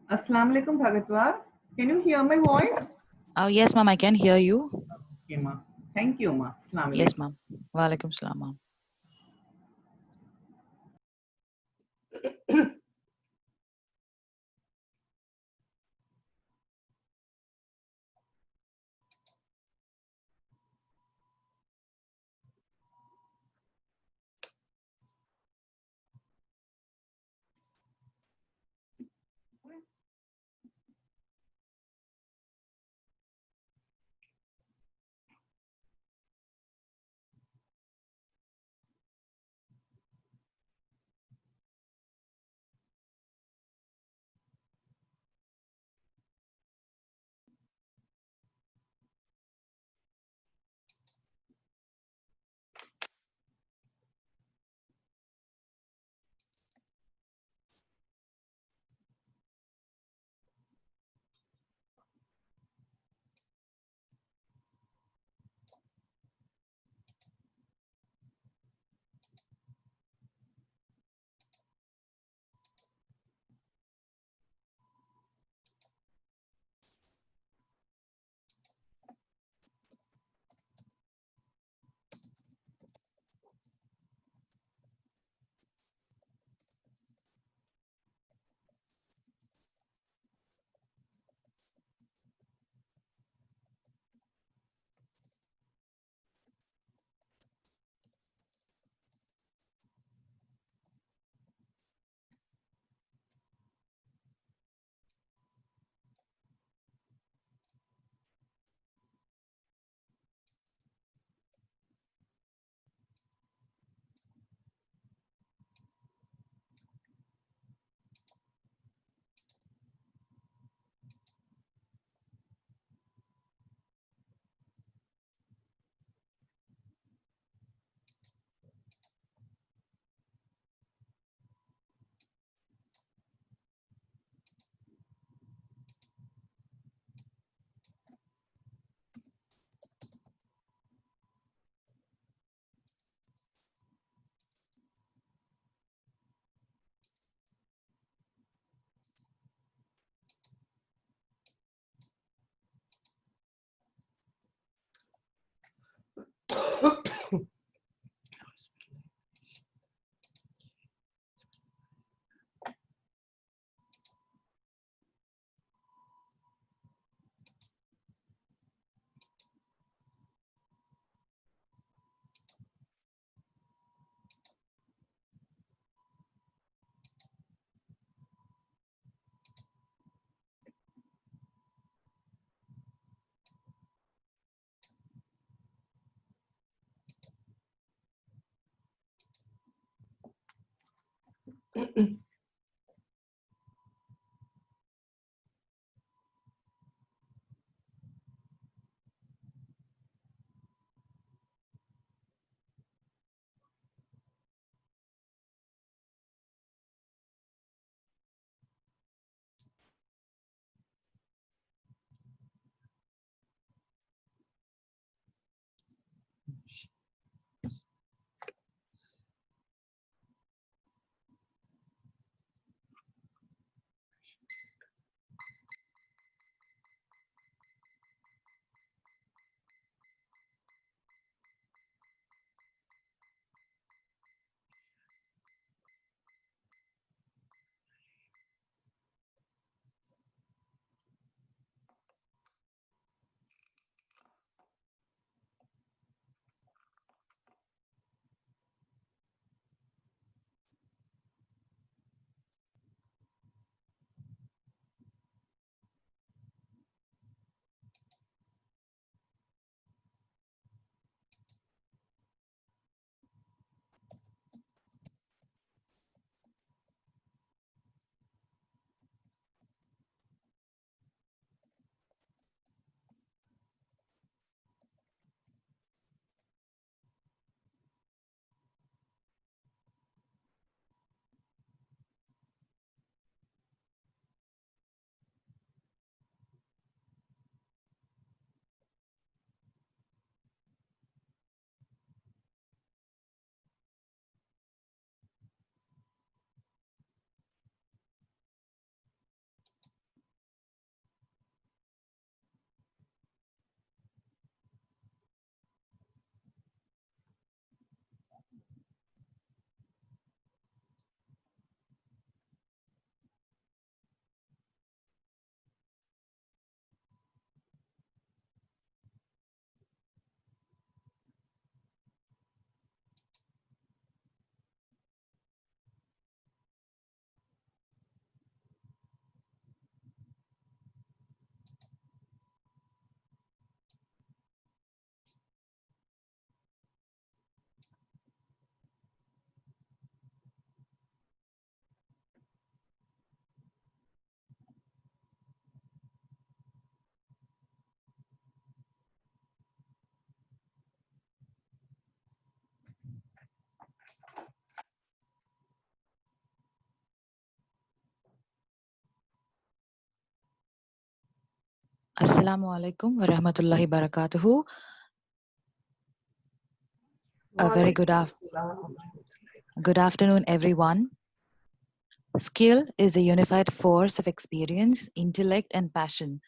Assalamu alaikum, Bhagatwar. Can you hear my voice? Yes, ma'am, I can hear you. Okay, ma. Thank you, ma. Assalamu Yes, alaikum. ma'am. Walaikum salam, ma'am. Assalamu alaikum wa rahmatullahi barakatuhu. A very good afternoon, everyone. Skill is a unified force of experience, intellect, and passion.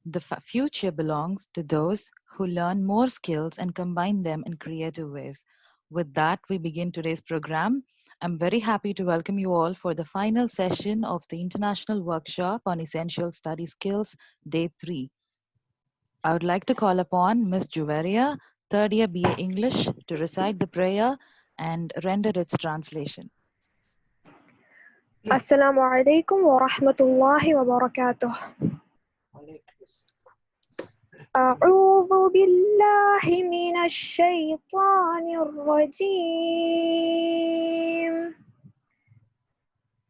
The future belongs to those who learn more skills and combine them in creative ways. With that, we begin today's program. I'm very happy to welcome you all for the final session of the International Workshop on Essential Study Skills, Day 3. I would like to call upon Ms. Juveria, third year BA English, to recite the prayer and render its translation. Assalamu alaikum wa rahmatullahi wa barakatuh. أعوذ بالله من الشيطان الرجيم.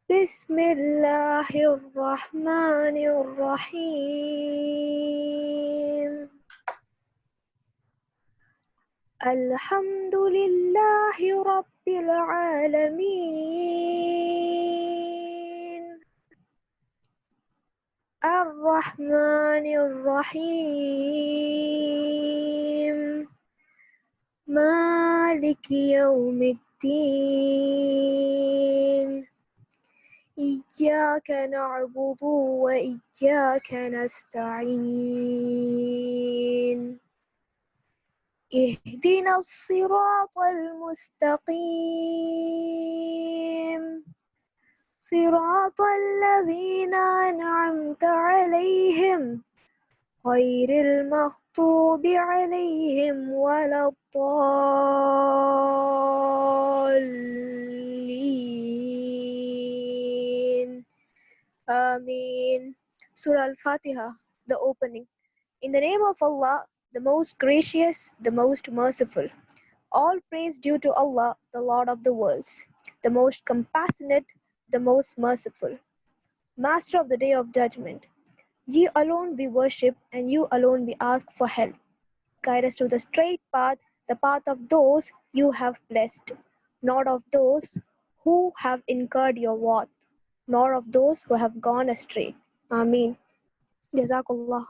بسم الله الرحمن الرحيم. الحمد لله رب العالمين. الرحمن الرحيم. مالك يوم الدين. إياك نعبد وإياك نستعين. اهدنا الصراط المستقيم. صراط الذين أنعمت عليهم غير المغضوب عليهم ولا الضالين. Ameen. Surah Al-Fatiha, the opening. In the name of Allah, the most gracious, the most merciful. All praise due to Allah, the Lord of the worlds, the most compassionate, the most merciful, Master of the Day of Judgment. Ye alone we worship, and you alone we ask for help. Guide us to the straight path, the path of those you have blessed, not of those who have incurred your wrath, nor of those who have gone astray. Ameen. Jazakallah.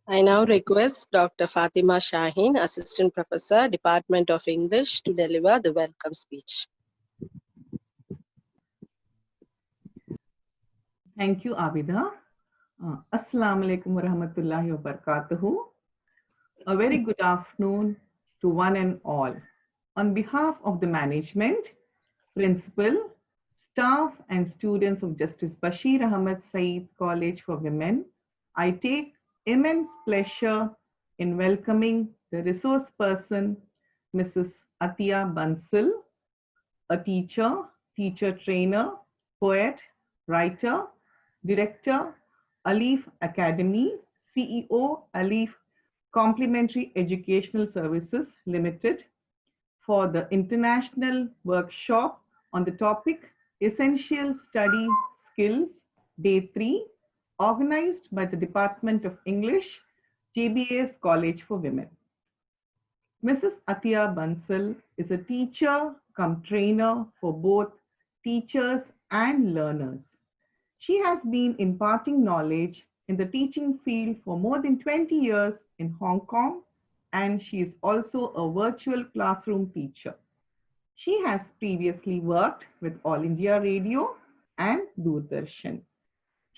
I now request Dr. Fatima Shaheen, Assistant Professor, Department of English, to deliver the welcome speech. Thank you, Abida. Assalamu alaikum wa rahmatullahi wa barakatuhu. A very good afternoon to one and all. On behalf of the management, principal, staff, and students of Justice Bashir Ahmed Saeed College for Women, I take immense pleasure in welcoming the resource person, Mrs. Atiya Bansal, a teacher, teacher trainer, poet, writer, director, Alif Academy, CEO, Alif Complementary Educational Services Limited, for the international workshop on the topic Essential Study Skills, Day 3, organized by the Department of English, JBAS College for Women. Mrs. Atiya Bansal is a teacher cum trainer for both teachers and learners. She has been imparting knowledge in the teaching field for more than 20 years in Hong Kong, and she is also a virtual classroom teacher. She has previously worked with All India Radio and Doordarshan.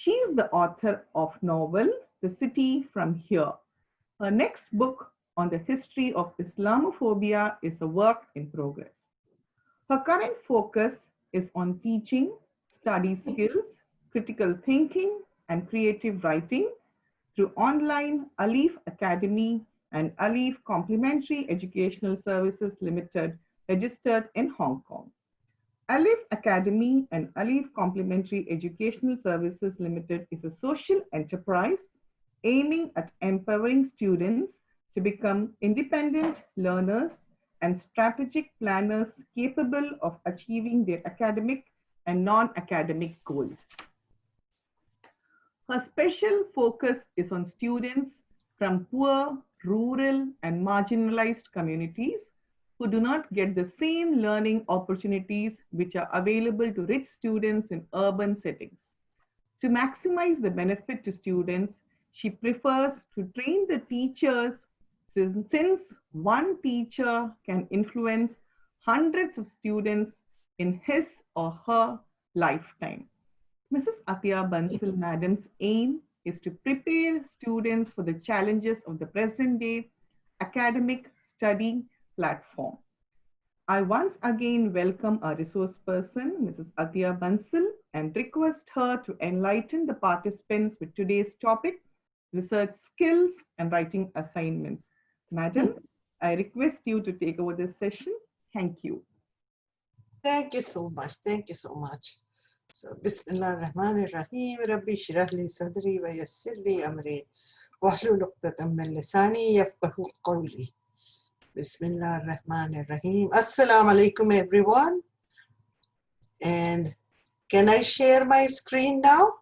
She is the author of novel The City from Here. Her next book on the history of Islamophobia is a work in progress. Her current focus is on teaching, study skills, critical thinking, and creative writing through online Alif Academy and Alif Complementary Educational Services Limited, registered in Hong Kong. Alif Academy and Alif Complementary Educational Services Limited is a social enterprise aiming at empowering students to become independent learners and strategic planners capable of achieving their academic and non-academic goals. Her special focus is on students from poor, rural, and marginalized communities who do not get the same learning opportunities which are available to rich students in urban settings. To maximize the benefit to students, she prefers to train the teachers since one teacher can influence hundreds of students in his or her lifetime. Mrs. Atiya Bansal Madam's aim is to prepare students for the challenges of the present day academic study platform. I once again welcome our resource person, Mrs. Atiya Bansal, and request her to enlighten the participants with today's topic, research skills and writing assignments. Madam, I request you to take over this session. Thank you. Thank you so much. Thank you so much. So, Bismillah ar-Rahman ar-Rahim. Rabbi shrah li sadri wa yassir li amri. Wahlul uqdatam min lisani yafqahu qawli. Bismillah ar-Rahman ar-Rahim. Assalamu alaikum, everyone. And can I share my screen now?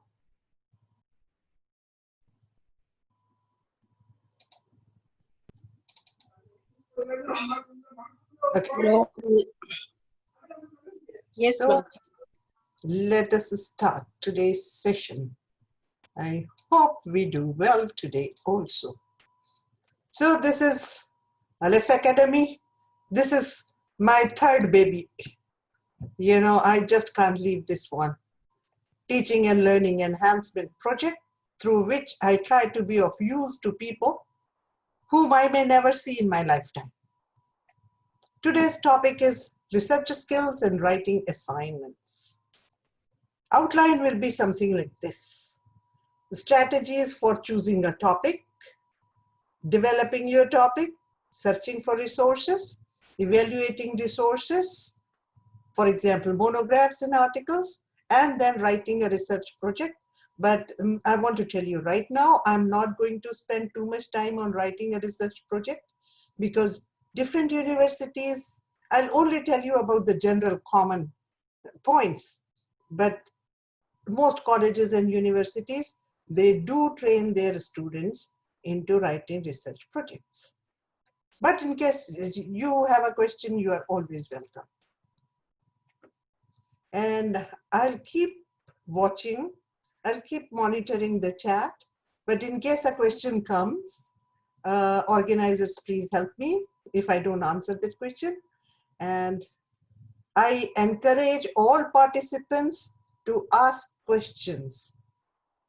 Okay. No. Yes, So, ma'am. let us start today's session. I hope we do well today also. So this is Aleph Academy. This is my third baby. You know, I just can't leave this one. Teaching and Learning Enhancement Project, through which I try to be of use to people whom I may never see in my lifetime. Today's topic is research skills and writing assignments. Outline will be something like this. Strategies for choosing a topic, developing your topic, searching for resources, evaluating resources, for example, monographs and articles, and then writing a research project. But I want to tell you right now, I'm not going to spend too much time on writing a research project because different universities, I'll only tell you about the general common points. But most colleges and universities, they do train their students into writing research projects. But in case you have a question, you are always welcome. And I'll keep watching, I'll keep monitoring the chat, but in case a question comes, organizers, please help me if I don't answer that question. And I encourage all participants to ask questions.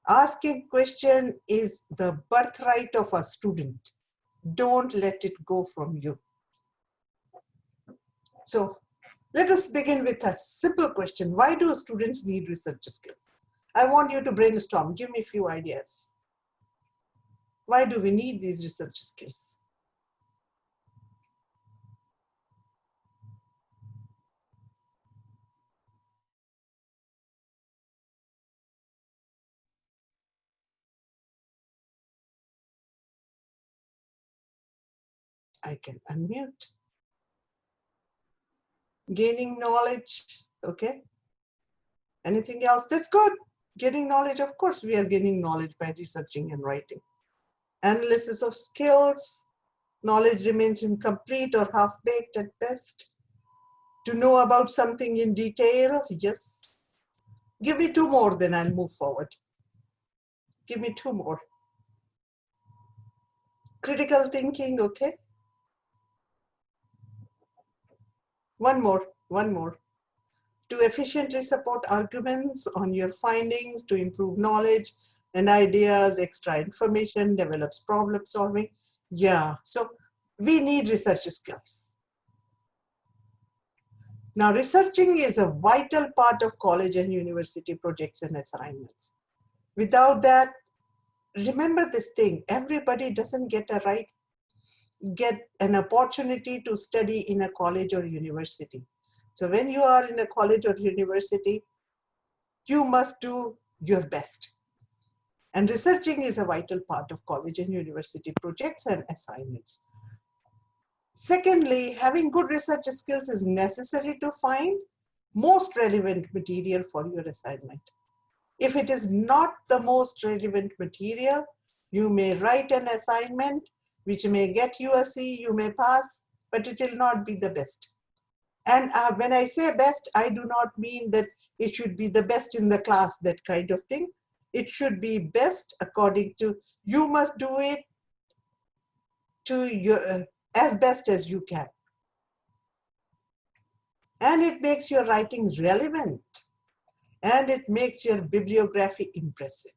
Asking question is the birthright of a student. Don't let it go from you. So let us begin with a simple question. Why do students need research skills? I want you to brainstorm. Give me a few ideas. Why do we need these research skills? I can unmute. Gaining knowledge, okay. Anything else? That's good. Getting knowledge, of course, we are gaining knowledge by researching and writing. Analysis of skills, knowledge remains incomplete or half-baked at best. To know about something in detail, yes. Give me two more, then I'll move forward. Give me two more. Critical thinking, okay. One more. To efficiently support arguments on your findings, to improve knowledge and ideas, extra information, develops problem solving. Yeah, so we need research skills. Now, researching is a vital part of college and university projects and assignments. Without that, remember this thing, everybody doesn't get an opportunity to study in a college or university. So when you are in a college or university, you must do your best. And researching is a vital part of college and university projects and assignments. Secondly, having good research skills is necessary to find most relevant material for your assignment. If it is not the most relevant material, you may write an assignment which may get you a C, you may pass, but it will not be the best. And when I say best, I do not mean that it should be the best in the class, that kind of thing. It should be best according to, you must do it to your, as best as you can. And it makes your writing relevant, and it makes your bibliography impressive.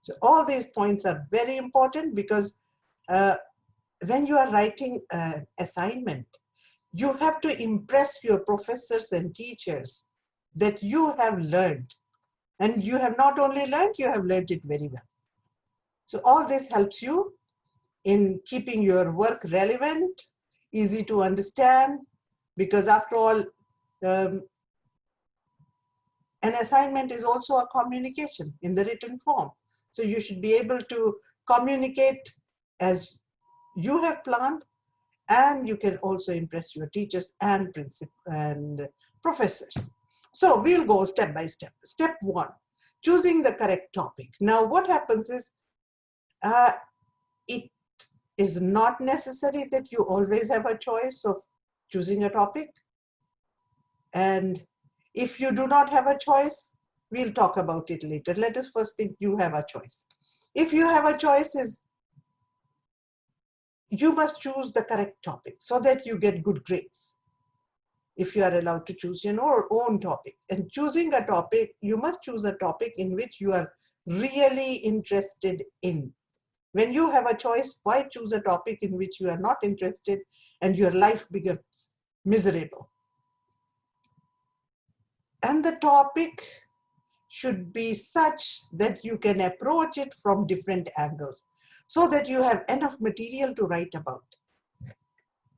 So all these points are very important, because when you are writing an assignment, you have to impress your professors and teachers that you have learned. And you have not only learned, you have learned it very well. So all this helps you in keeping your work relevant, easy to understand, because after all, an assignment is also a communication in the written form. So you should be able to communicate as you have planned, and you can also impress your teachers and professors. So we'll go step by step. Step 1, choosing the correct topic. Now what happens is, it is not necessary that you always have a choice of choosing a topic. And if you do not have a choice, we'll talk about it later. Let us first think you have a choice. If you have a choice, you must choose the correct topic so that you get good grades. If you are allowed to choose your own topic. And choosing a topic, you must choose a topic in which you are really interested in. When you have a choice, why choose a topic in which you are not interested and your life becomes miserable? And the topic should be such that you can approach it from different angles, so that you have enough material to write about,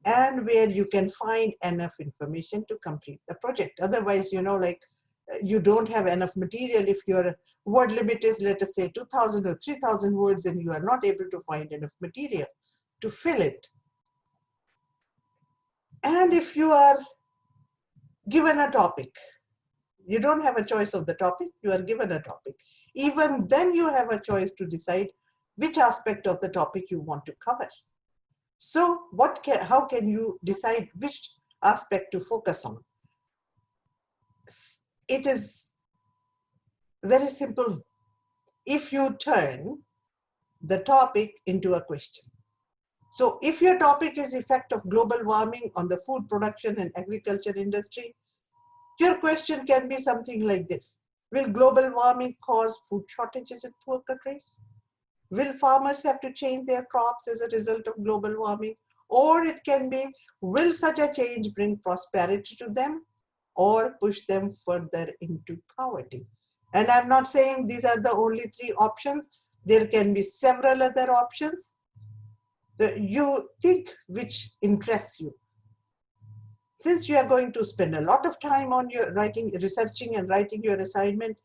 and where you can find enough information to complete the project. Otherwise, you don't have enough material. If your word limit is, let us say, 2,000 or 3,000 words, and you are not able to find enough material to fill it. And if you are given a topic, you don't have a choice of the topic, you are given a topic. Even then you have a choice to decide which aspect of the topic you want to cover. So how can you decide which aspect to focus on? It is very simple. If you turn the topic into a question. So if your topic is effect of global warming on the food production and agriculture industry, your question can be something like this. Will global warming cause food shortages in poor countries? Will farmers have to change their crops as a result of global warming? Or it can be, will such a change bring prosperity to them or push them further into poverty? And I'm not saying these are the only 3 options. There can be several other options. So you think which interests you. Since you are going to spend a lot of time on your researching and writing your assignment,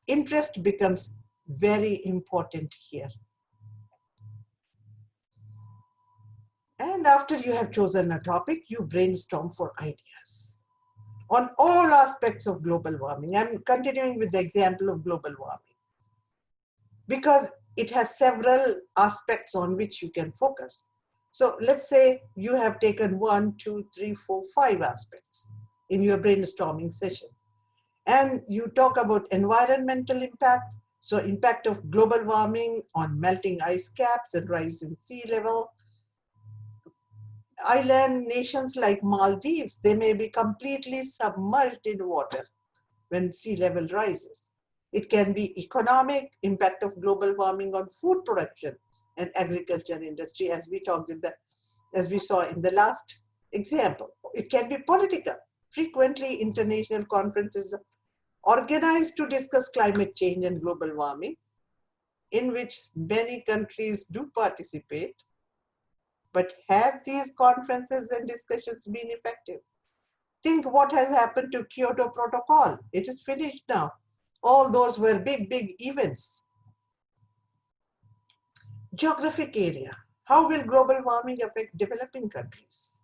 interest becomes very important here. And after you have chosen a topic, you brainstorm for ideas on all aspects of global warming. I'm continuing with the example of global warming because it has several aspects on which you can focus. So let's say you have taken 1, 2, 3, 4, 5 aspects in your brainstorming session. And you talk about environmental impact. So impact of global warming on melting ice caps and rise in sea level. Island nations like Maldives, they may be completely submerged in water when sea level rises. It can be economic impact of global warming on food production and agriculture industry, as we saw in the last example. It can be political. Frequently, international conferences organized to discuss climate change and global warming, in which many countries do participate. But have these conferences and discussions been effective? Think what has happened to Kyoto Protocol. It is finished now. All those were big, big events. Geographic area. How will global warming affect developing countries?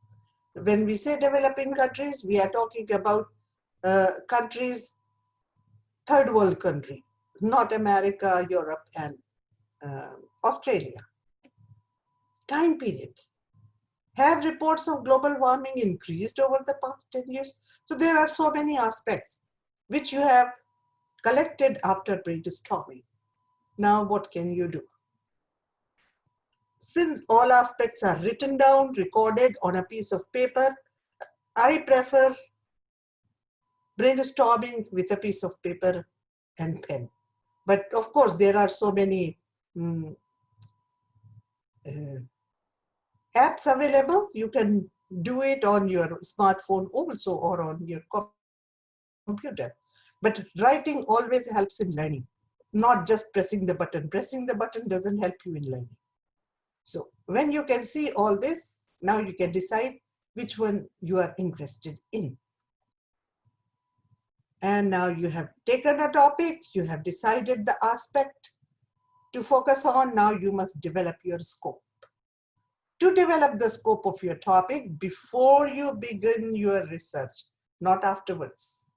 When we say developing countries, we are talking about countries, third world country, not America, Europe, and Australia. Time period. Have reports of global warming increased over the past 10 years? So there are so many aspects which you have collected after brainstorming. Now what can you do? Since all aspects are written down, recorded on a piece of paper, I prefer brainstorming with a piece of paper and pen. But of course, there are so many apps available. You can do it on your smartphone also or on your computer. But writing always helps in learning, not just pressing the button. Pressing the button doesn't help you in learning. So when you can see all this, now you can decide which one you are interested in. And now you have taken a topic, you have decided the aspect to focus on. Now you must develop your scope. To develop the scope of your topic before you begin your research, not afterwards.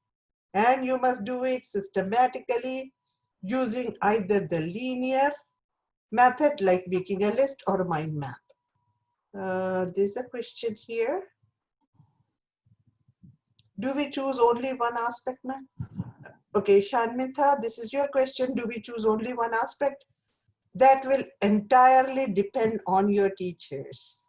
And you must do it systematically using either the linear method like making a list or a mind map. There's a question here. Do we choose only one aspect, ma'am? Okay, Shanmitha, this is your question. Do we choose only one aspect? That will entirely depend on your teachers.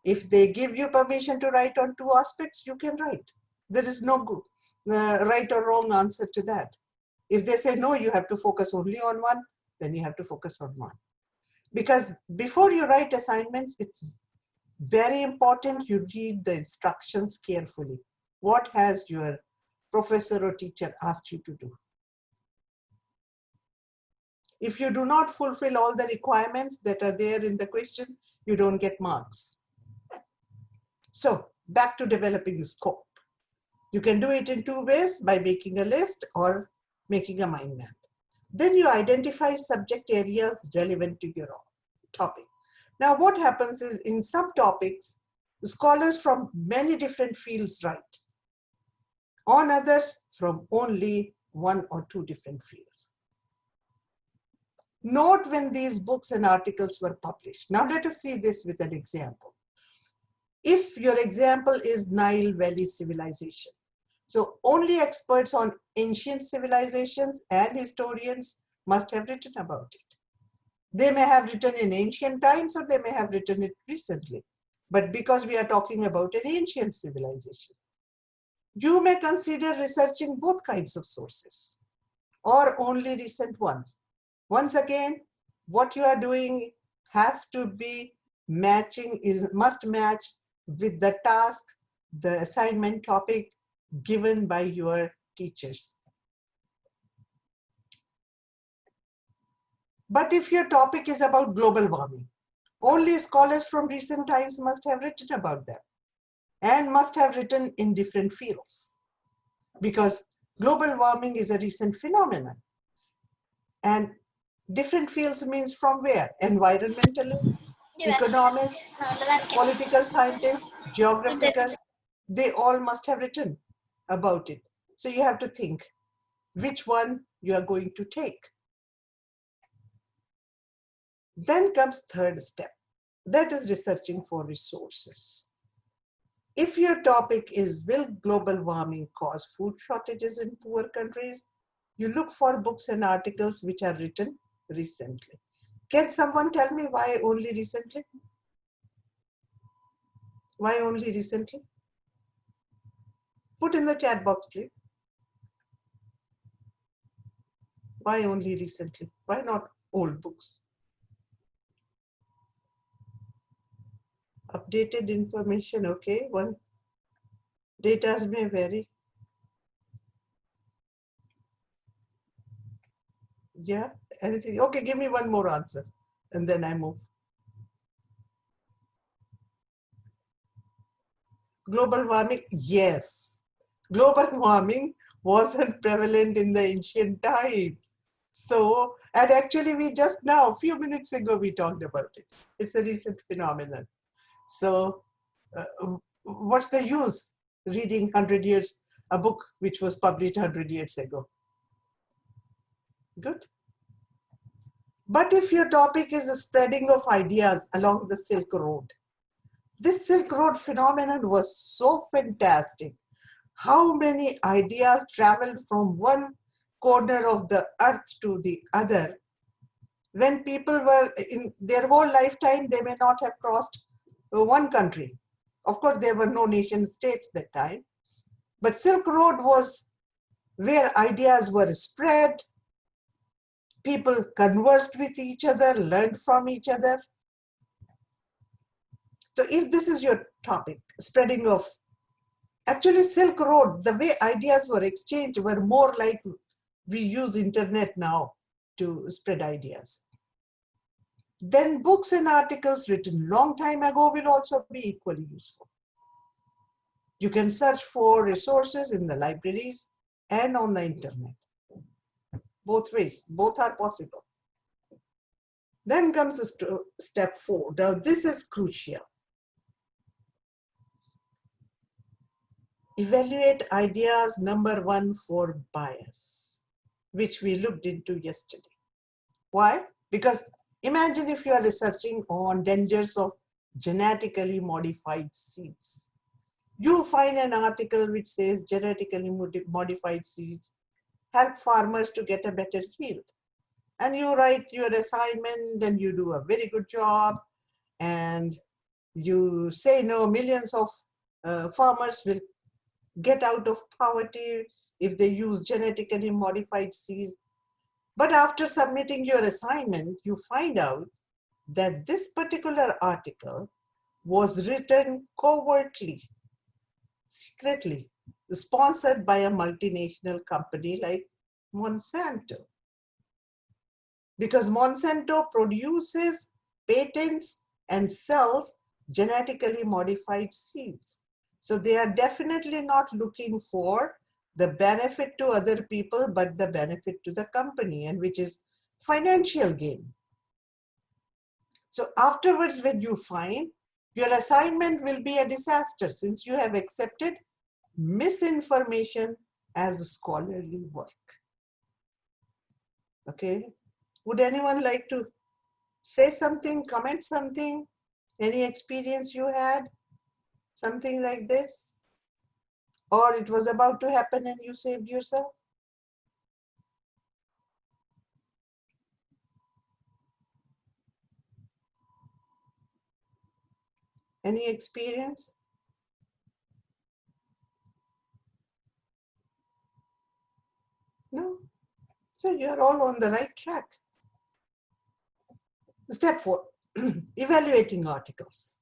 If they give you permission to write on two aspects, you can write. There is no right or wrong answer to that. If they say, no, you have to focus only on one, then you have to focus on one. Because before you write assignments, it's very important you read the instructions carefully. What has your professor or teacher asked you to do? If you do not fulfill all the requirements that are there in the question, you don't get marks. So back to developing a scope. You can do it in two ways, by making a list or making a mind map. Then you identify subject areas relevant to your topic. Now what happens is in subtopics, scholars from many different fields write. On others from only one or two different fields. Note when these books and articles were published. Now let us see this with an example. If your example is Nile Valley civilization, so only experts on ancient civilizations and historians must have written about it. They may have written in ancient times or they may have written it recently. But because we are talking about an ancient civilization, you may consider researching both kinds of sources or only recent ones. Once again, what you are doing has to be must match with the task, the assignment topic given by your teachers. But if your topic is about global warming, only scholars from recent times must have written about that and must have written in different fields because global warming is a recent phenomenon. And different fields means from where? Environmentalists, economists, political scientists, geographers, they all must have written about it. So you have to think which one you are going to take. Then comes third step, that is researching for resources. If your topic is will global warming cause food shortages in poor countries, you look for books and articles which are written recently. Can someone tell me why only recently? Why only recently? Put in the chat box, please. Why only recently? Why not old books? Updated information, okay. One data may vary. Yeah, anything? Okay, give me one more answer and then I move. Global warming, yes. Global warming wasn't prevalent in the ancient times. So, and actually we just now, a few minutes ago, we talked about it. It's a recent phenomenon. So what's the use reading 100 years, a book which was published 100 years ago? Good. But if your topic is the spreading of ideas along the Silk Road, this Silk Road phenomenon was so fantastic. How many ideas traveled from one corner of the earth to the other. When people were in their whole lifetime, they may not have crossed one country. Of course, there were no nation states that time. But Silk Road was where ideas were spread. People conversed with each other, learned from each other. So if this is your topic, spreading of, actually Silk Road, the way ideas were exchanged were more like we use internet now to spread ideas. Then books and articles written long time ago will also be equally useful. You can search for resources in the libraries and on the internet. Both ways, both are possible. Then comes step 4. Now this is crucial. Evaluate ideas, number 1, for bias, which we looked into yesterday. Why? Because imagine if you are researching on dangers of genetically modified seeds. You find an article which says genetically modified seeds help farmers to get a better yield. And you write your assignment and you do a very good job. And you say, no, millions of farmers will get out of poverty if they use genetically modified seeds. But after submitting your assignment, you find out that this particular article was written covertly, secretly, sponsored by a multinational company like Monsanto. Because Monsanto produces, patents, and sells genetically modified seeds. So they are definitely not looking for the benefit to other people, but the benefit to the company, and which is financial gain. So afterwards, when you find, your assignment will be a disaster since you have accepted misinformation as scholarly work. Okay. Would anyone like to say something, comment something? Any experience you had? Something like this? Or it was about to happen and you saved yourself? Any experience? No? So you're all on the right track. Step 4, evaluating articles.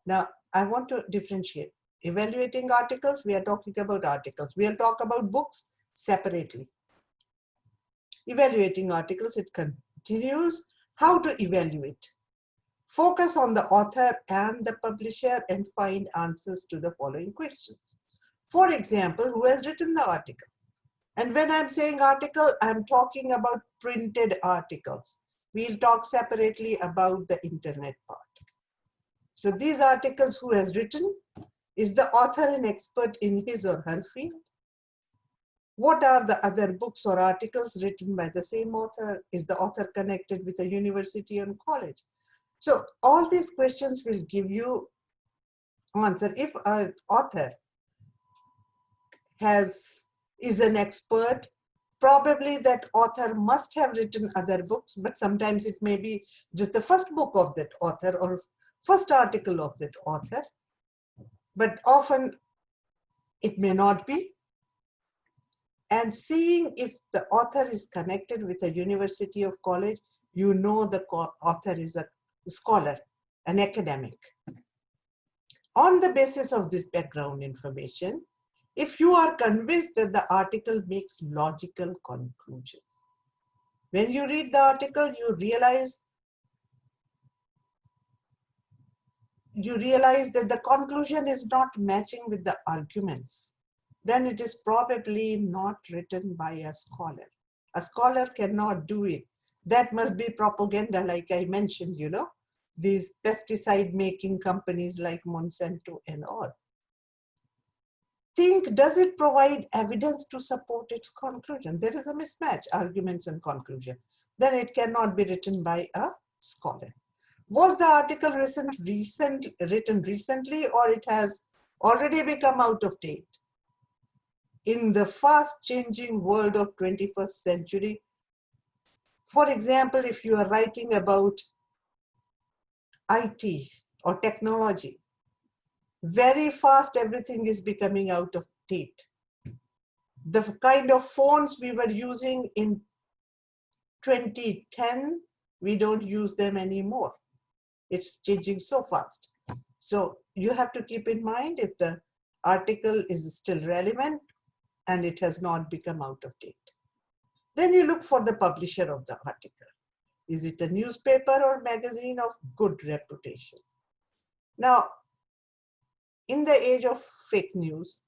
Now, I want to differentiate. Evaluating articles, we are talking about articles. We'll talk about books separately. Evaluating articles, it continues. How to evaluate? Focus on the author and the publisher and find answers to the following questions. For example, who has written the article? And when I'm saying article, I'm talking about printed articles. We'll talk separately about the internet part. So these articles, who has written? Is the author an expert in his or her field? What are the other books or articles written by the same author? Is the author connected with a university or college? So all these questions will give you answer. If an author is an expert, probably that author must have written other books, but sometimes it may be just the first book of that author or first article of that author. But often it may not be. And seeing if the author is connected with a university or college, you know the author is a scholar, an academic. On the basis of this background information, if you are convinced that the article makes logical conclusions, when you read the article, you realize that the conclusion is not matching with the arguments, then it is probably not written by a scholar. A scholar cannot do it. That must be propaganda, like I mentioned, these pesticide making companies like Monsanto and all. Think, does it provide evidence to support its conclusion? There is a mismatch, arguments and conclusion. Then it cannot be written by a scholar. Was the article written recently, or it has already become out of date? In the fast changing world of 21st century, for example, if you are writing about IT or technology, very fast everything is becoming out of date. The kind of phones we were using in 2010, we don't use them anymore. It's changing so fast. So you have to keep in mind if the article is still relevant and it has not become out of date. Then you look for the publisher of the article. Is it a newspaper or magazine of good reputation? Now, in the age of fake news,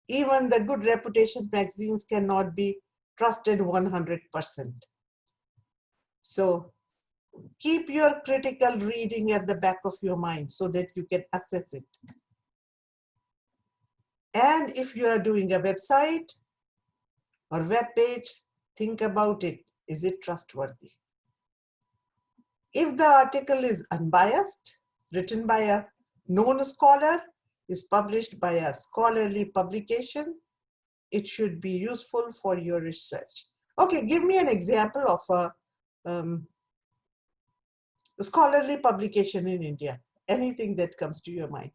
even the good reputation magazines cannot be trusted 100%. So keep your critical reading at the back of your mind so that you can assess it. And if you are doing a website or web page, think about it. Is it trustworthy? If the article is unbiased, written by a known scholar, is published by a scholarly publication, it should be useful for your research. Okay, give me an example of a scholarly publication in India. Anything that comes to your mind.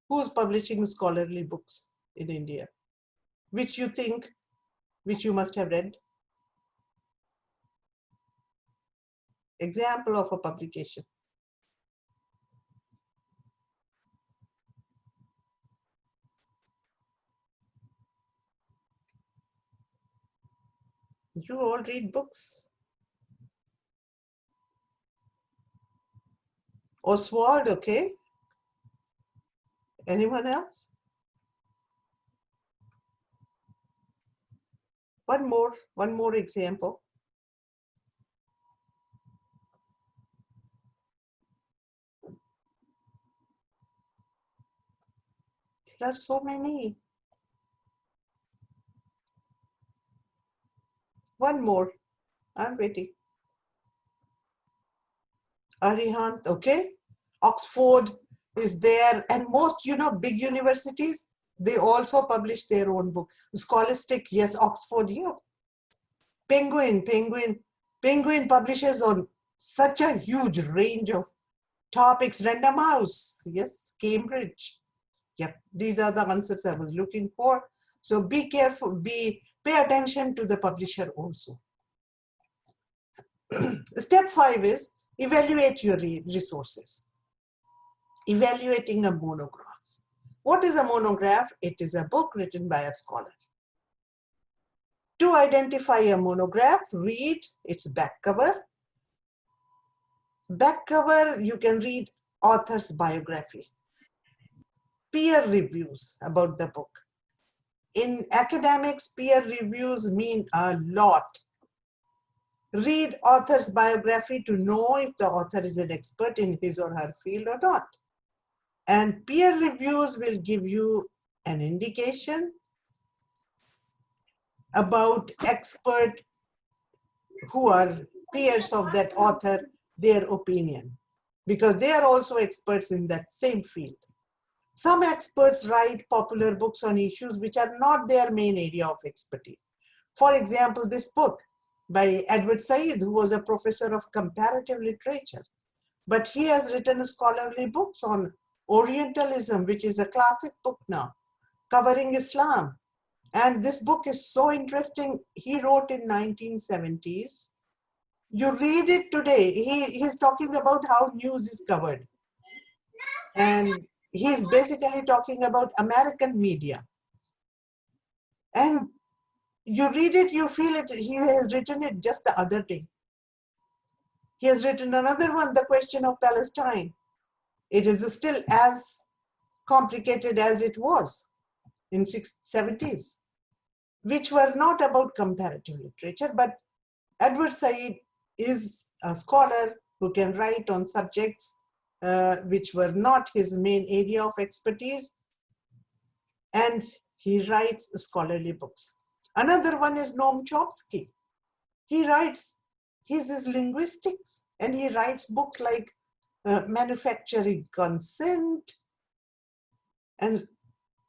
Who's publishing scholarly books in India? Which you think, which you must have read? Example of a publication. You all read books. Oswald, okay. Anyone else? One more example. There are so many. One more. I'm waiting. Arihant, okay. Oxford is there, and most, big universities, they also publish their own book. Scholastic, yes, Oxford, yeah. Penguin publishes on such a huge range of topics. Random House, yes, Cambridge. Yep, these are the answers I was looking for. So be careful, pay attention to the publisher also. Step 5 is evaluate your resources. Evaluating a monograph. What is a monograph? It is a book written by a scholar. To identify a monograph, read its back cover. Back cover, you can read author's biography. Peer reviews about the book. In academics, peer reviews mean a lot. Read author's biography to know if the author is an expert in his or her field or not. And peer reviews will give you an indication about expert who are peers of that author, their opinion, because they are also experts in that same field. Some experts write popular books on issues which are not their main area of expertise. For example, this book by Edward Said, who was a professor of comparative literature, but he has written scholarly books on Orientalism, which is a classic book now, covering Islam. And this book is so interesting. He wrote in 1970s. You read it today, he's talking about how news is covered. And he's basically talking about American media. And you read it, you feel it, he has written it just the other day. He has written another one, The Question of Palestine. It is still as complicated as it was in 70s. which were not about comparative literature, but Edward Said is a scholar who can write on subjects which were not his main area of expertise, and he writes scholarly books. Another one is Noam Chomsky. He writes, his is linguistics, and he writes books like Manufacturing Consent. And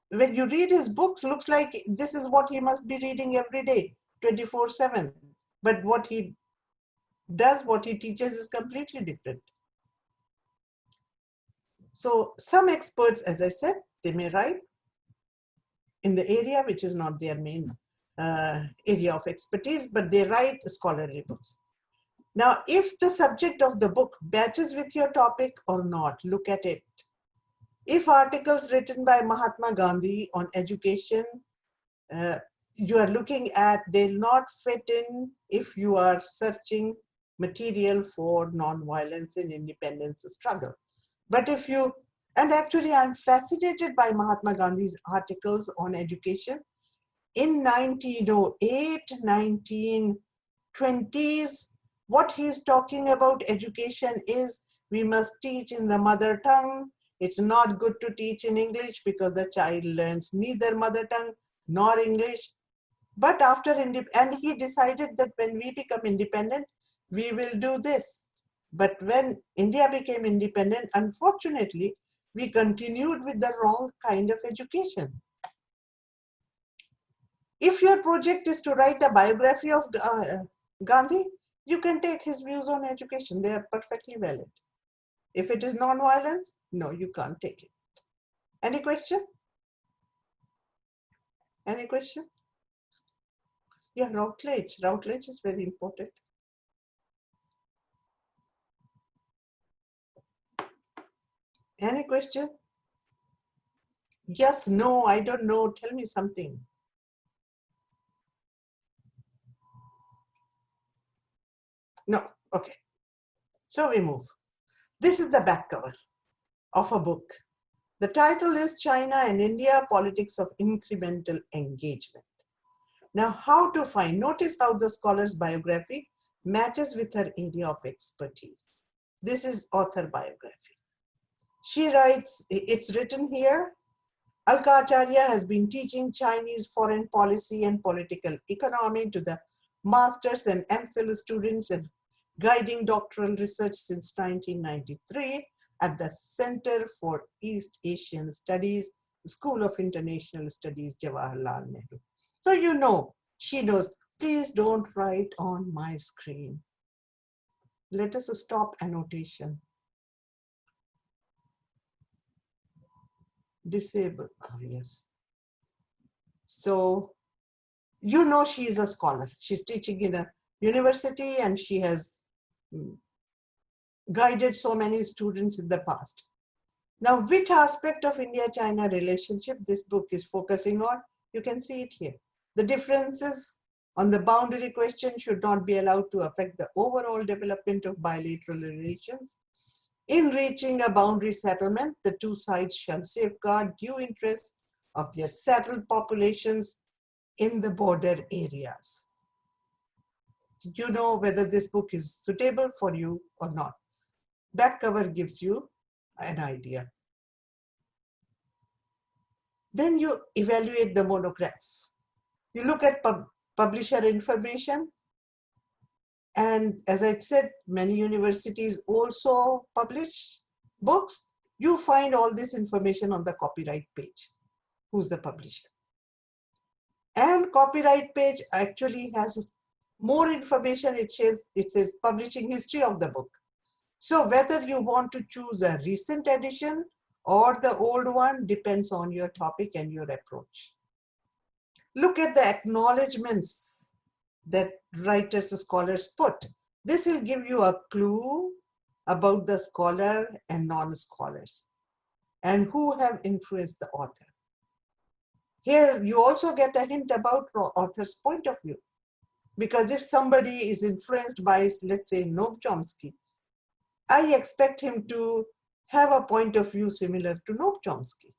when you read his books, looks like this is what he must be reading every day, 24/7. But what he does, what he teaches is completely different. So some experts, as I said, they may write in the area which is not their main area of expertise, but they write scholarly books. Now, if the subject of the book matches with your topic or not, look at it. If articles written by Mahatma Gandhi on education, you are looking at, they'll not fit in if you are searching material for non-violence and independence struggle. But if you, and actually I'm fascinated by Mahatma Gandhi's articles on education. In 1908, 1920s, what he's talking about education is we must teach in the mother tongue. It's not good to teach in English because the child learns neither mother tongue nor English. But after, and he decided that when we become independent, we will do this. But when India became independent, unfortunately, we continued with the wrong kind of education. If your project is to write a biography of Gandhi, you can take his views on education. They are perfectly valid. If it is non-violence, no, you can't take it. Any question? Any question? Yeah, Routledge. Routledge is very important. Any question? Yes, no, I don't know. Tell me something. No, okay. So we move. This is the back cover of a book. The title is China and India, Politics of Incremental Engagement. Now, how to find? Notice how the scholar's biography matches with her area of expertise. This is author biography. She writes, it's written here, Alka Acharya has been teaching Chinese foreign policy and political economy to the master's and MPhil students and guiding doctoral research since 1993 at the Center for East Asian Studies, School of International Studies, Jawaharlal Nehru. So you know, she knows, please don't write on my screen. Let us stop annotation. Disable, oh, yes. So, you know she is a scholar. She's teaching in a university and she has guided so many students in the past. Now, which aspect of India-China relationship this book is focusing on? You can see it here. The differences on the boundary question should not be allowed to affect the overall development of bilateral relations. In reaching a boundary settlement, the two sides shall safeguard due interests of their settled populations in the border areas. You know whether this book is suitable for you or not. Back cover gives you an idea. Then you evaluate the monograph. You look at publisher information. And as I said, many universities also publish books. You find all this information on the copyright page. Who's the publisher? And copyright page actually has more information. It says publishing history of the book. So whether you want to choose a recent edition or the old one depends on your topic and your approach. Look at the acknowledgements that writers, scholars put. This will give you a clue about the scholar and non-scholars and who have influenced the author. Here you also get a hint about author's point of view. Because if somebody is influenced by, let's say, Noam Chomsky, I expect him to have a point of view similar to Noam Chomsky.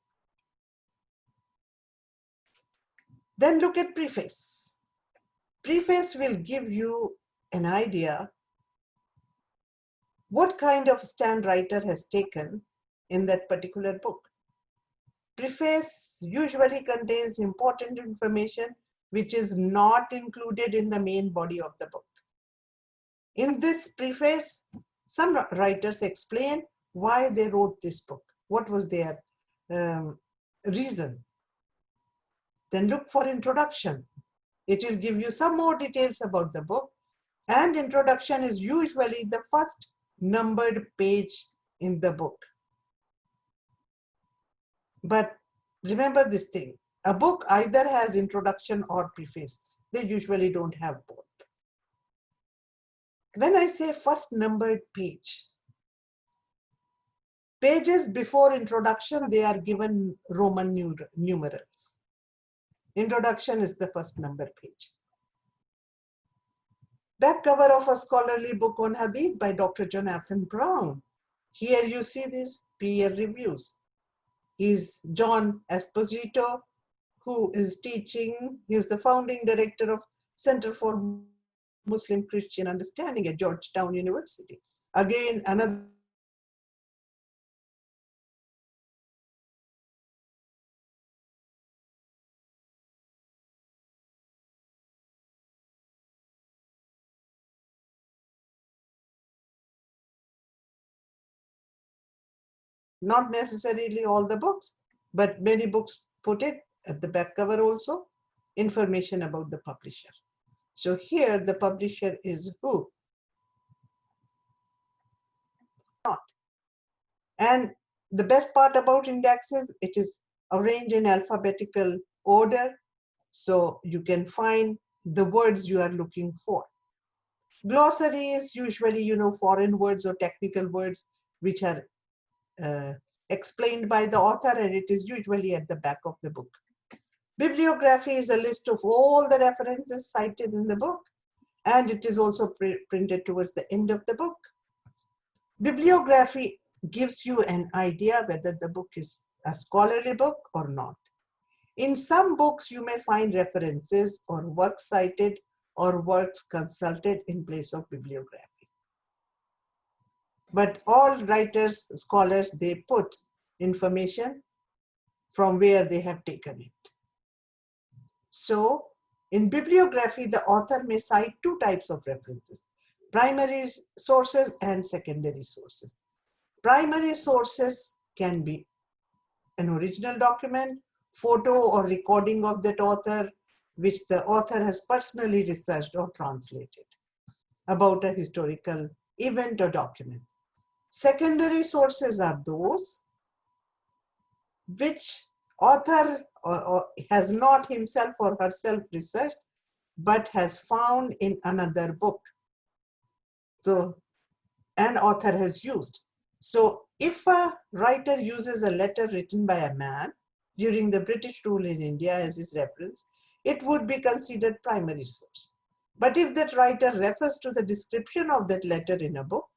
Then look at preface. Preface will give you an idea what kind of stand writer has taken in that particular book. Preface usually contains important information which is not included in the main body of the book. In this preface, some writers explain why they wrote this book, what was their reason. Then look for introduction. It will give you some more details about the book, and introduction is usually the first numbered page in the book. But remember this thing, a book either has introduction or preface. They usually don't have both. When I say first numbered page, pages before introduction, they are given Roman numerals. Introduction is the first number page. Back cover of a scholarly book on Hadith by Dr. Jonathan Brown. Here you see these peer reviews. He's John Esposito, who is teaching. He's the founding director of Center for Muslim Christian Understanding at Georgetown University. Again, another not necessarily all the books, but many books put it at the back cover also, information about the publisher. So here the publisher is who? Not. And the best part about indexes, it is arranged in alphabetical order, so you can find the words you are looking for. Glossary is usually, foreign words or technical words which are explained by the author, and it is usually at the back of the book. Bibliography is a list of all the references cited in the book, and it is also printed towards the end of the book. Bibliography gives you an idea whether the book is a scholarly book or not. In some books, you may find references or works cited or works consulted in place of bibliography. But all writers, scholars, they put information from where they have taken it. So in bibliography, the author may cite two types of references: primary sources and secondary sources. Primary sources can be an original document, photo or recording of that author, which the author has personally researched or translated about a historical event or document. Secondary sources are those which author or has not himself or herself researched, but has found in another book. So an author has used. So if a writer uses a letter written by a man during the British rule in India as his reference, it would be considered primary source. But if that writer refers to the description of that letter in a book,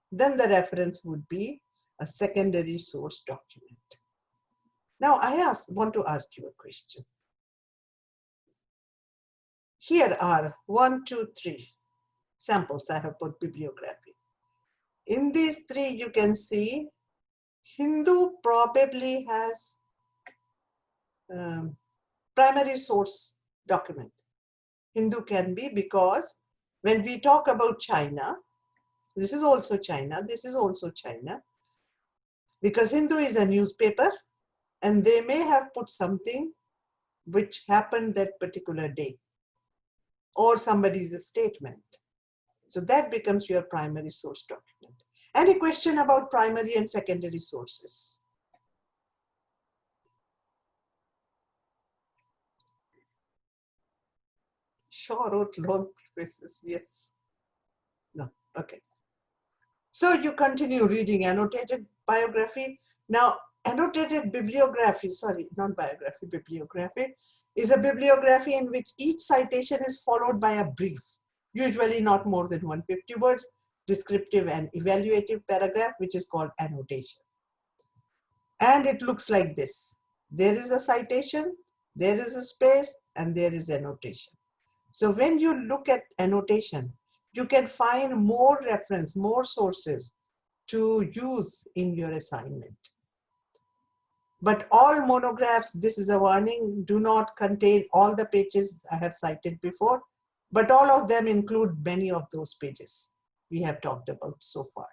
then the reference would be a secondary source document. Now I want to ask you a question. Here are 1, 2, 3 samples I have put bibliography. In these three, you can see Hindu probably has primary source document. Hindu can be, because when we talk about China, this is also China, this is also China, because Hindu is a newspaper and they may have put something which happened that particular day or somebody's statement. So that becomes your primary source document. Any question about primary and secondary sources? Shaw wrote long prefaces, yes. No, okay. So you continue reading annotated biography. Now, annotated bibliography, sorry, not biography, bibliography, is a bibliography in which each citation is followed by a brief, usually not more than 150 words, descriptive and evaluative paragraph, which is called annotation. And it looks like this. There is a citation, there is a space, and there is annotation. So when you look at annotation, you can find more reference, more sources to use in your assignment. But all monographs, this is a warning, do not contain all the pages I have cited before, but all of them include many of those pages we have talked about so far.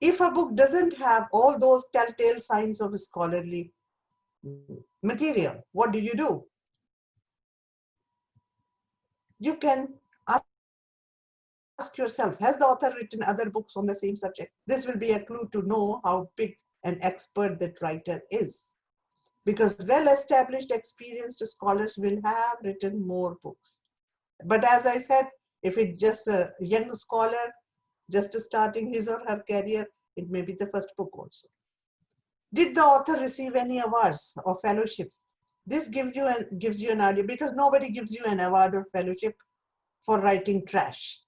If a book doesn't have all those telltale signs of scholarly material, what do? You can ask yourself, has the author written other books on the same subject? This will be a clue to know how big an expert that writer is. Because well-established, experienced scholars will have written more books. But as I said, if it's just a young scholar, just starting his or her career, it may be the first book also. Did the author receive any awards or fellowships? This gives you an idea, because nobody gives you an award or fellowship for writing trash.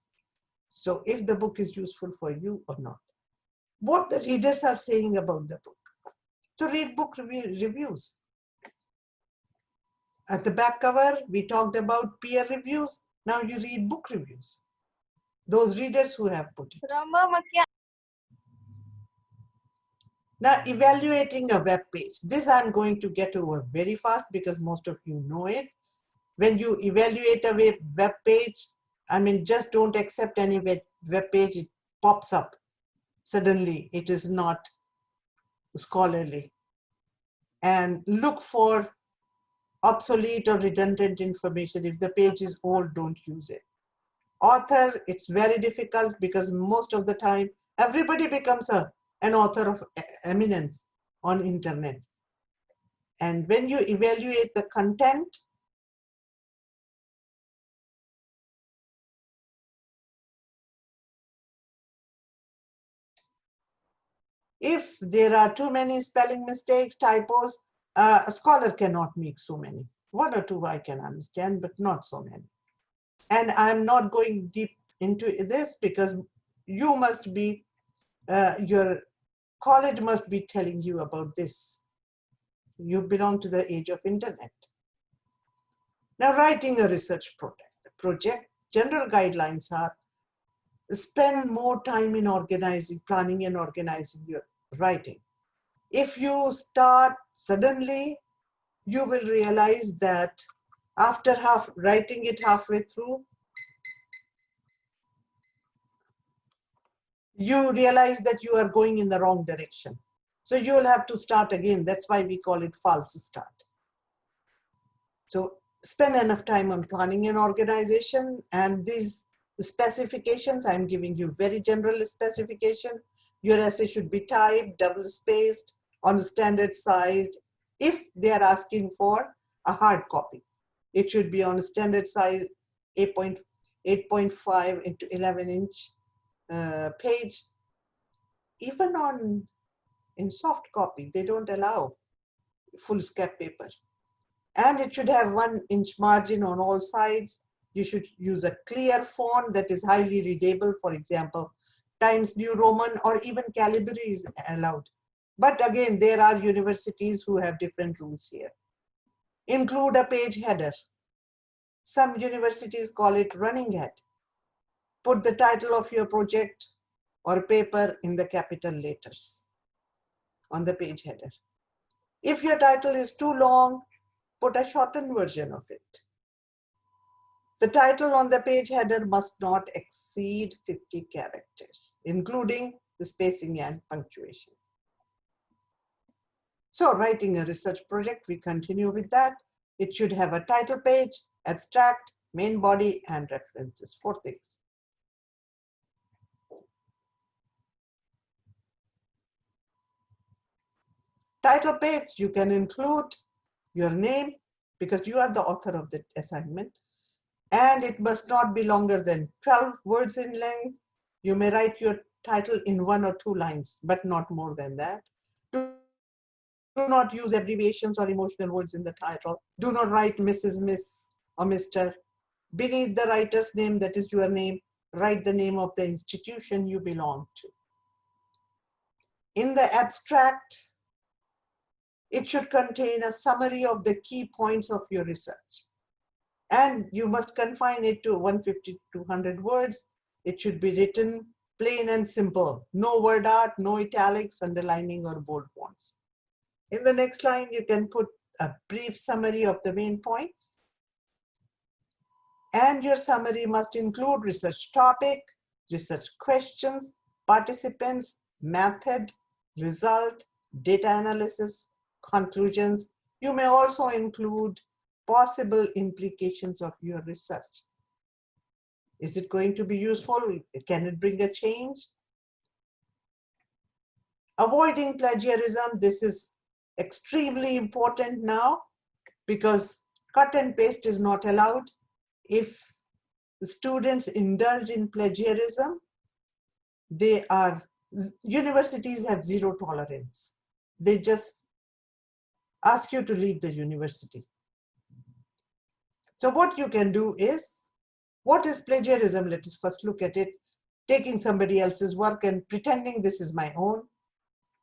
So if the book is useful for you or not. What the readers are saying about the book. So read book reviews. At the back cover, we talked about peer reviews. Now you read book reviews. Those readers who have put it. Now evaluating a web page. This I'm going to get over very fast because most of you know it. When you evaluate a web page, I mean, just don't accept any web page. It pops up. Suddenly it is not scholarly. And look for obsolete or redundant information. If the page is old, don't use it. Author, it's very difficult because most of the time, everybody becomes an author of eminence on internet. And when you evaluate the content, if there are too many spelling mistakes, typos, a scholar cannot make so many. One or two I can understand, but not so many. And I'm not going deep into this because you must be, your college must be telling you about this. You belong to the age of internet. Now, writing a research project, general guidelines are spend more time in planning and organizing your writing. If you start suddenly, you will realize that after writing it halfway through, you realize that you are going in the wrong direction. So you will have to start again. That's why we call it false start. So spend enough time on planning and organization, and these specifications, I'm giving you very general specification. Your essay should be typed, double-spaced, on standard sized. If they are asking for a hard copy, it should be on standard size 8.5 into 11-inch page. Even in soft copy, they don't allow foolscap paper. And it should have 1-inch margin on all sides. You should use a clear font that is highly readable. For example, Times New Roman or even Calibri is allowed. But again, there are universities who have different rules here. Include a page header. Some universities call it running head. Put the title of your project or paper in the capital letters on the page header. If your title is too long, put a shortened version of it. The title on the page header must not exceed 50 characters, including the spacing and punctuation. So writing a research project, we continue with that. It should have a title page, abstract, main body, and references. 4 things. Title page, you can include your name because you are the author of the assignment, and it must not be longer than 12 words in length. You may write your title in 1 or 2 lines, but not more than that. Do not use abbreviations or emotional words in the title. Do not write Mrs., Miss, or Mr. Beneath the writer's name, that is your name, write the name of the institution you belong to. In the abstract, It should contain a summary of the key points of your research. And you must confine it to 150 to 200 words. It should be written plain and simple. No word art, no italics, underlining, or bold fonts. In the next line, you can put a brief summary of the main points. And your summary must include research topic, research questions, participants, method, result, data analysis, conclusions. You may also include possible implications of your research. Is it going to be useful? Can it bring a change? Avoiding plagiarism. This is extremely important now because cut and paste is not allowed. If students indulge in plagiarism, universities have zero tolerance. They just ask you to leave the university. So what you can do is, what is plagiarism? Let us first look at it. Taking somebody else's work and pretending this is my own,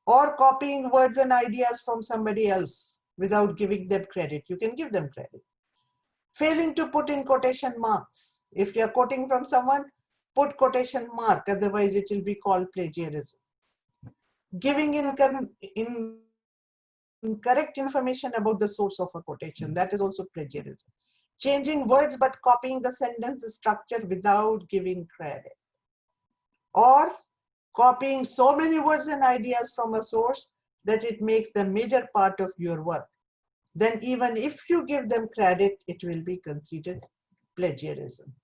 or copying words and ideas from somebody else without giving them credit. You can give them credit. Failing to put in quotation marks. If you are quoting from someone, put quotation mark, otherwise it will be called plagiarism. Giving incorrect information about the source of a quotation, that is also plagiarism. Changing words but copying the sentence structure without giving credit. Or copying so many words and ideas from a source that it makes the major part of your work. Then even if you give them credit, it will be considered plagiarism.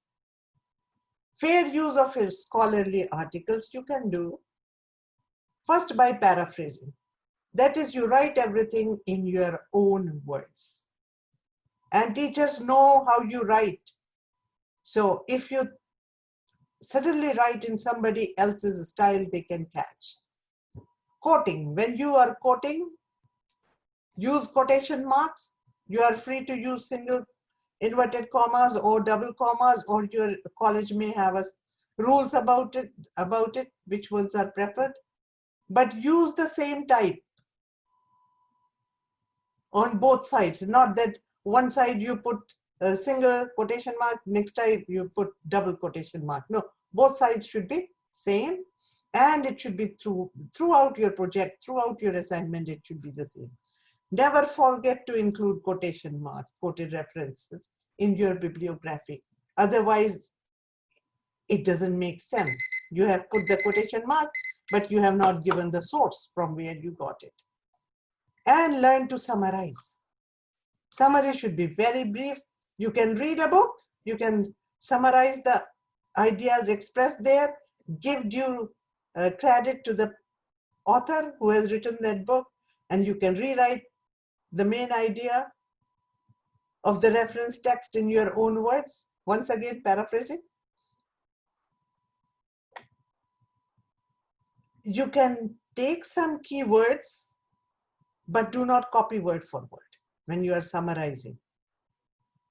Fair use of your scholarly articles you can do first by paraphrasing. That is, you write everything in your own words. And teachers know how you write. So if you suddenly write in somebody else's style, they can catch. Quoting. When you are quoting, use quotation marks. You are free to use single inverted commas or double commas, or your college may have rules about it, which ones are preferred. But use the same type on both sides, not that one side you put a single quotation mark, next time you put double quotation mark. No, both sides should be same, and it should be throughout your project, throughout your assignment, it should be the same. Never forget to include quotation marks, quoted references in your bibliography. Otherwise, it doesn't make sense. You have put the quotation mark, but you have not given the source from where you got it. And learn to summarize. Summary should be very brief. You can read a book, you can summarize the ideas expressed there, give due credit to the author who has written that book, and you can rewrite the main idea of the reference text in your own words. Once again, paraphrasing. You can take some keywords, but do not copy word for word when you are summarizing.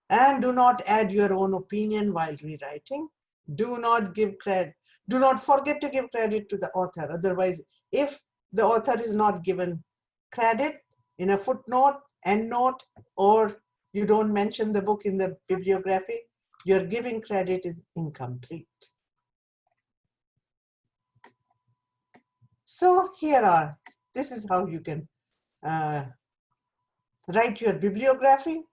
And do not add your own opinion while rewriting. Do not give credit. Do not forget to give credit to the author. Otherwise, if the author is not given credit in a footnote, endnote, or you don't mention the book in the bibliography, your giving credit is incomplete. So this is how you can write your bibliography.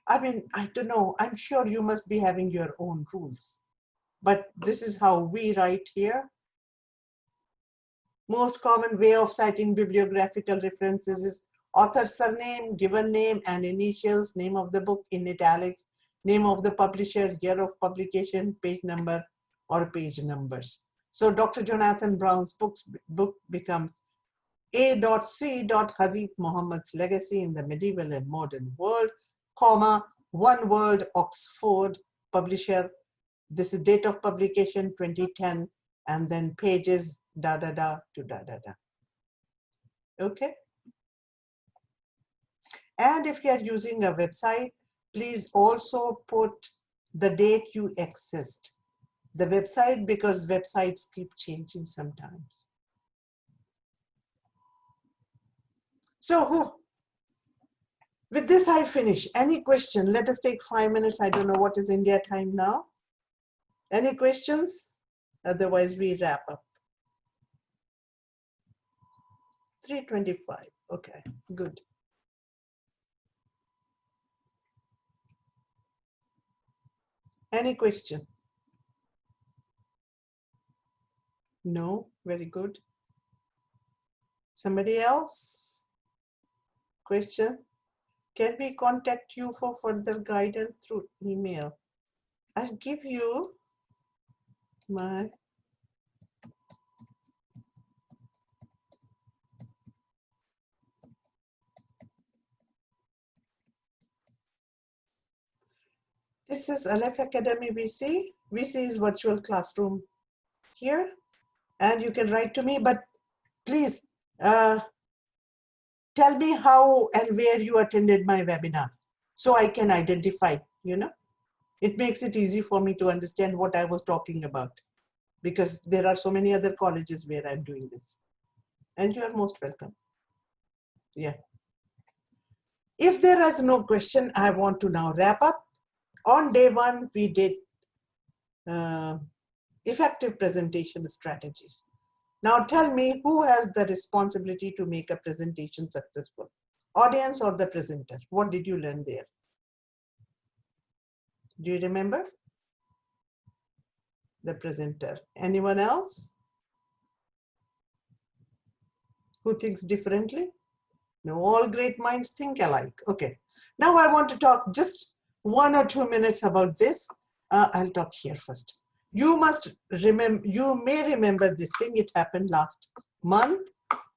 I mean, I don't know, I'm sure you must be having your own rules, but this is how we write here. Most common way of citing bibliographical references is author's surname, given name and initials, name of the book in italics, name of the publisher, year of publication, page number, or page numbers. So Dr. Jonathan Brown's book becomes A.C. Hazrat Muhammad's Legacy in the Medieval and Modern World, comma, one word, Oxford, publisher. This is date of publication 2010, and then pages da da da to da da da. Okay. And if you are using a website, please also put the date you accessed the website, because websites keep changing sometimes. So With this, I finish. Any question? Let us take 5 minutes. I don't know what is India time now. Any questions? Otherwise, we wrap up. 3:25. Okay, good. Any question? No? Very good. Somebody else? Question? Can we contact you for further guidance through email? I'll give you my this is Aleph Academy VC. VC is virtual classroom here, and you can write to me, but please tell me how and where you attended my webinar so I can identify, It makes it easy for me to understand what I was talking about, because there are so many other colleges where I'm doing this. And you are most welcome. Yeah. If there is no question, I want to now wrap up. On day one, we did effective presentation strategies. Now tell me, who has the responsibility to make a presentation successful? Audience or the presenter? What did you learn there? Do you remember? The presenter. Anyone else who thinks differently? No, all great minds think alike. Okay. Now I want to talk just 1 or 2 minutes about this. I'll talk here first. You must remember, you may remember this thing. It happened last month.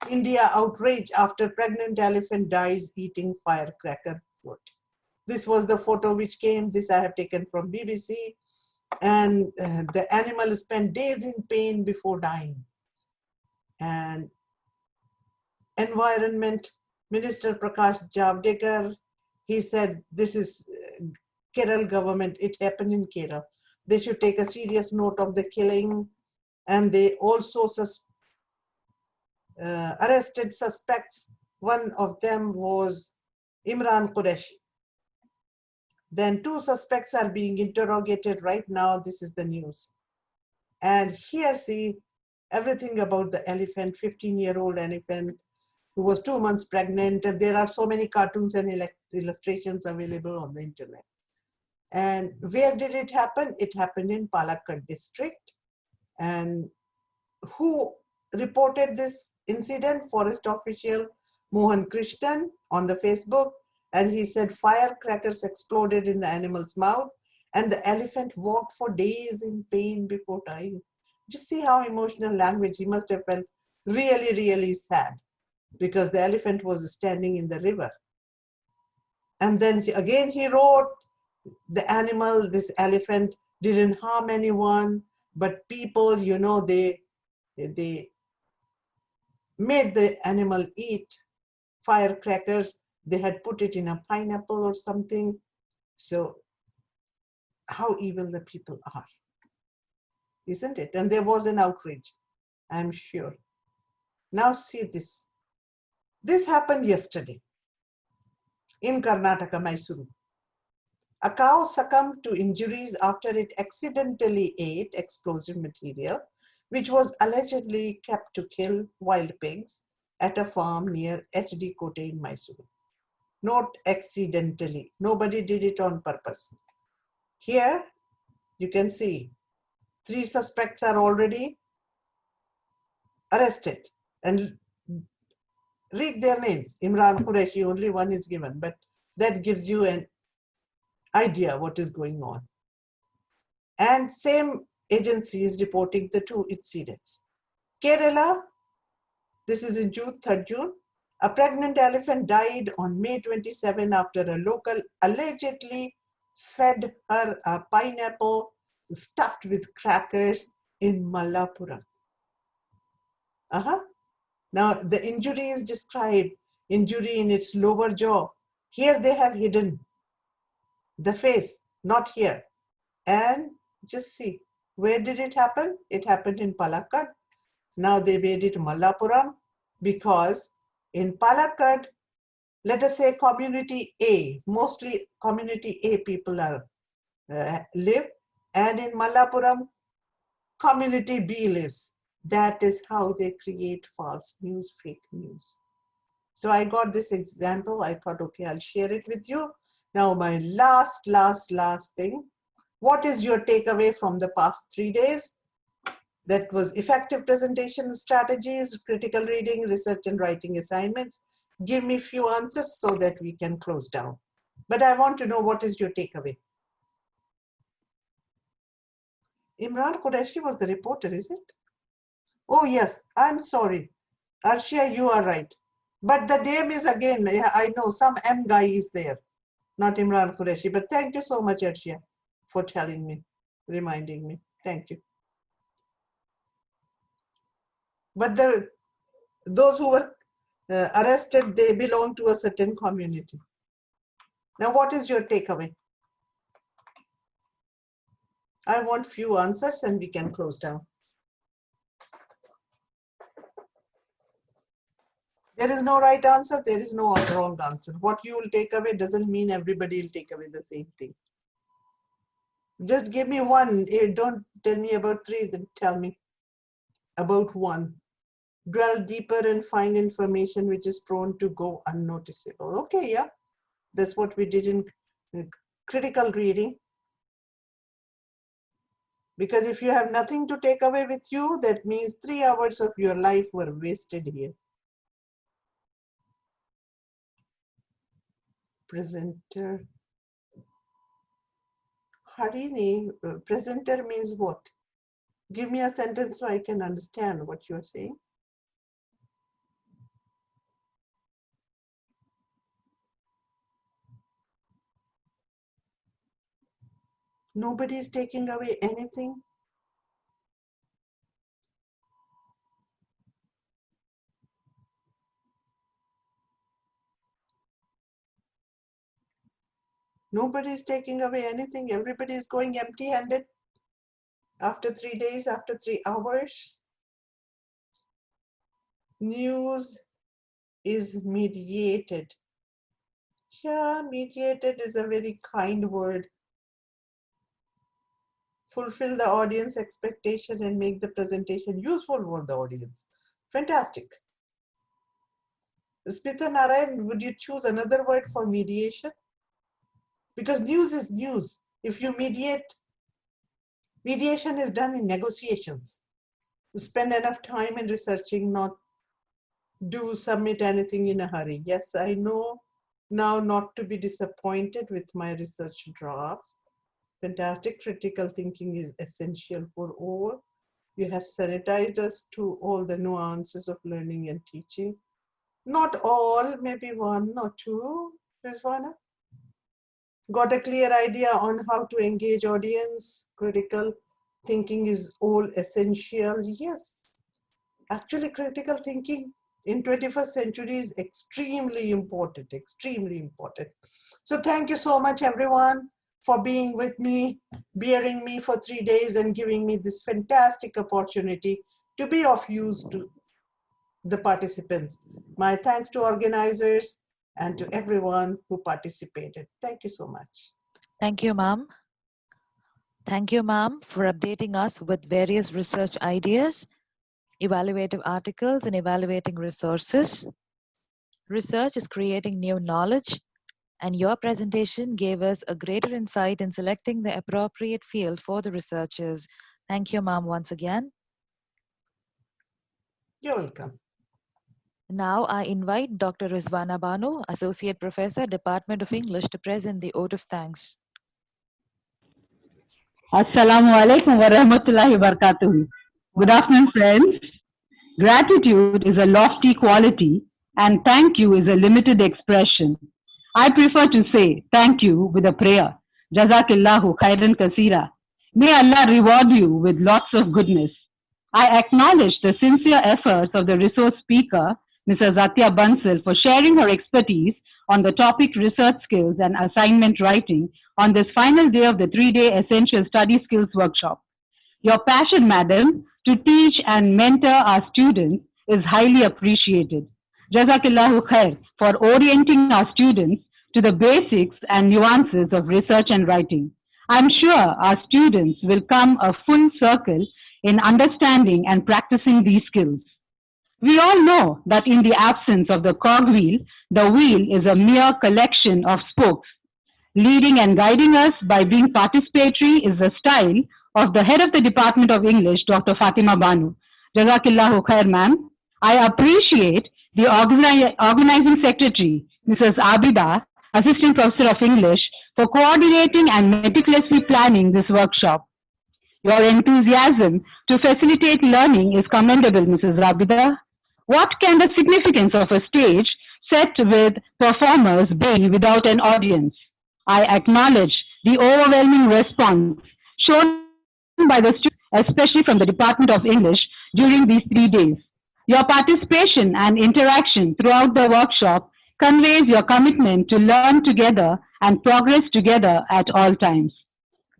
India outrage after pregnant elephant dies eating firecracker fruit. This was the photo which came. This I have taken from BBC. And the animal spent days in pain before dying. And Environment Minister Prakash Javadekar, he said, this is Kerala government, it happened in Kerala. They should take a serious note of the killing. And they also arrested suspects. One of them was Imran Qureshi. Then 2 suspects are being interrogated right now. This is the news. And here, see everything about the elephant, 15-year-old elephant who was 2 months pregnant. And there are so many cartoons and illustrations available on the internet. And where did it happen? It happened in Palakkad district. And who reported this incident? Forest official Mohan Krishnan on the Facebook. And he said firecrackers exploded in the animal's mouth and the elephant walked for days in pain before dying. Just see how emotional language. He must have felt really, really sad because the elephant was standing in the river. And then again he wrote, the animal, this elephant didn't harm anyone, but people, they made the animal eat firecrackers. They had put it in a pineapple or something. So how evil the people are, isn't it? And there was an outrage, I'm sure. Now see this. This happened yesterday in Karnataka, Mysuru. A cow succumbed to injuries after it accidentally ate explosive material, which was allegedly kept to kill wild pigs at a farm near HD Kote in Mysuru. Not accidentally. Nobody did it on purpose. Here, you can see 3 suspects are already arrested. And read their names. Imran Qureshi, only one is given, but that gives you an idea what is going on. And same agency is reporting the 2 incidents. Kerala, this is in June, 3rd June. A pregnant elephant died on May 27 after a local allegedly fed her a pineapple stuffed with crackers in Malappuram. Now the injury is described, injury in its lower jaw. Here they have hidden the face, not here. And just see, where did it happen? It happened in Palakkad. Now they made it Malappuram because in Palakkad, let us say community A, mostly community A people are live, and in Mallapuram, community B lives. That is how they create false news, fake news. So I got this example. I thought, okay, I'll share it with you. Now, my last thing. What is your takeaway from the past 3 days? That was effective presentation strategies, critical reading, research and writing assignments. Give me few answers so that we can close down. But I want to know, what is your takeaway? Imran Qureshi was the reporter, is it? Oh yes, I'm sorry. Arshia, you are right. But the name is again, I know some M guy is there, not Imran Qureshi. But thank you so much, Arshia, for telling me, reminding me. Thank you. But those who were arrested, they belong to a certain community. Now, what is your takeaway? I want few answers and we can close down. There is no right answer. There is no wrong answer. What you will take away doesn't mean everybody will take away the same thing. Just give me one. Don't tell me about three, then tell me about one. Dwell deeper and find information which is prone to go unnoticeable. Okay, yeah. That's what we did in critical reading. Because if you have nothing to take away with you, that means 3 hours of your life were wasted here. Presenter. Harini, presenter means what? Give me a sentence so I can understand what you're saying. Nobody is taking away anything. Nobody is taking away anything. Everybody is going empty-handed after 3 days, after 3 hours. News is mediated. Yeah, mediated is a very kind word. Fulfill the audience expectation and make the presentation useful for the audience. Fantastic. Smita Narayan, would you choose another word for mediation? Because news is news. If you mediate, mediation is done in negotiations. You spend enough time in researching, not do submit anything in a hurry. Yes, I know now not to be disappointed with my research drafts. Fantastic. Critical thinking is essential for all. You have sanitized us to all the nuances of learning and teaching. Not all, maybe one or two, Rizwana. Got a clear idea on how to engage audience. Critical thinking is all essential. Yes, actually critical thinking in 21st century is extremely important, extremely important. So thank you so much everyone for being with me, bearing me for 3 days and giving me this fantastic opportunity to be of use to the participants. My thanks to organizers and to everyone who participated. Thank you so much. Thank you, ma'am. Thank you, ma'am, for updating us with various research ideas, evaluative articles, and evaluating resources. Research is creating new knowledge, and your presentation gave us a greater insight in selecting the appropriate field for the researchers. Thank you, ma'am, once again. You're welcome. Now I invite Dr. Rizwana Banu, Associate Professor, Department of English, to present the vote of thanks. Assalamu alaikum wa rahmatullahi wa barakatuh. Good afternoon, friends. Gratitude is a lofty quality and thank you is a limited expression. I prefer to say thank you with a prayer. Jazakillahu khairan kasira. May Allah reward you with lots of goodness. I acknowledge the sincere efforts of the resource speaker, Mrs. Zatya Bansal, for sharing her expertise on the topic research skills and assignment writing on this final day of the 3-day Essential Study Skills Workshop. Your passion, madam, to teach and mentor our students is highly appreciated. Jazakillahu khair for orienting our students to the basics and nuances of research and writing. I'm sure our students will come a full circle in understanding and practicing these skills. We all know that in the absence of the cogwheel, the wheel is a mere collection of spokes. Leading and guiding us by being participatory is the style of the head of the Department of English, Dr. Fatima Banu. Jazakillahu khair, ma'am. I appreciate the organizing secretary, Mrs. Abida, Assistant Professor of English, for coordinating and meticulously planning this workshop. Your enthusiasm to facilitate learning is commendable, Mrs. Abida. What can the significance of a stage set with performers be without an audience? I acknowledge the overwhelming response shown by the students, especially from the Department of English, during these 3 days. Your participation and interaction throughout the workshop conveys your commitment to learn together and progress together at all times.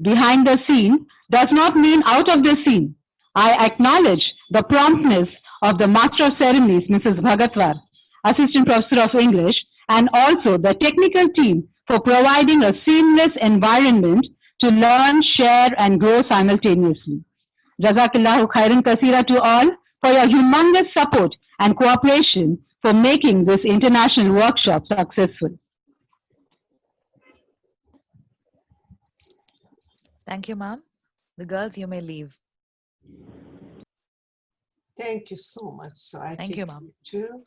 Behind the scene does not mean out of the scene. I acknowledge the promptness of the Master of Ceremonies, Mrs. Bhagatwar, Assistant Professor of English, and also the technical team for providing a seamless environment to learn, share, and grow simultaneously. Jazakillahu khairan kasira to all for your humongous support and cooperation for making this international workshop successful. Thank you, ma'am. The girls, you may leave. Thank you so much. So I Thank take you, ma'am. you to